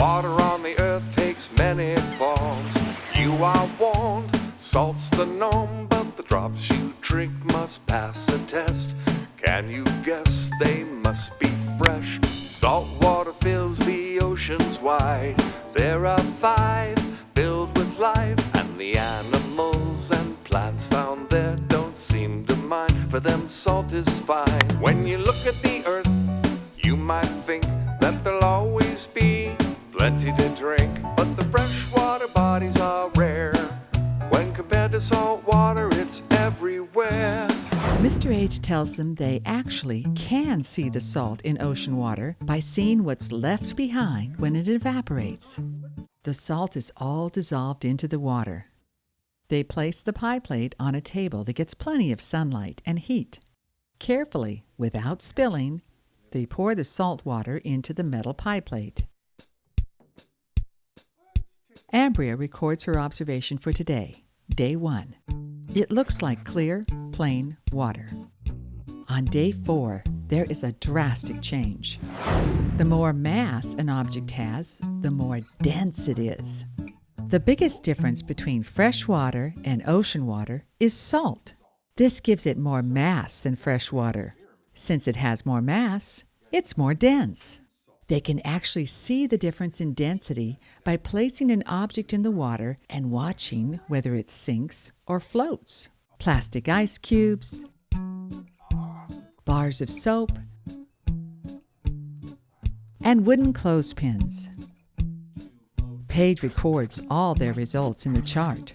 Water on the earth takes many forms. You are warned, salt's the norm, but the drops you drink must pass a test. Can you guess they must be fresh? Salt water fills the oceans wide. There are 5 filled with life, and the animals and plants found there don't seem to mind. For them salt is fine. When you look at the earth, you might think that there'll always be plenty to drink, but the freshwater bodies are rare. When compared to salt water, it's everywhere. Mr. H tells them they actually can see the salt in ocean water by seeing what's left behind when it evaporates. The salt is all dissolved into the water. They place the pie plate on a table that gets plenty of sunlight and heat. Carefully, without spilling, they pour the salt water into the metal pie plate. Ambria records her observation for today, day 1. It looks like clear, plain water. On day 4, there is a drastic change. The more mass an object has, the more dense it is. The biggest difference between fresh water and ocean water is salt. This gives it more mass than fresh water. Since it has more mass, it's more dense. They can actually see the difference in density by placing an object in the water and watching whether it sinks or floats. Plastic ice cubes, bars of soap, and wooden clothespins. Paige records all their results in the chart.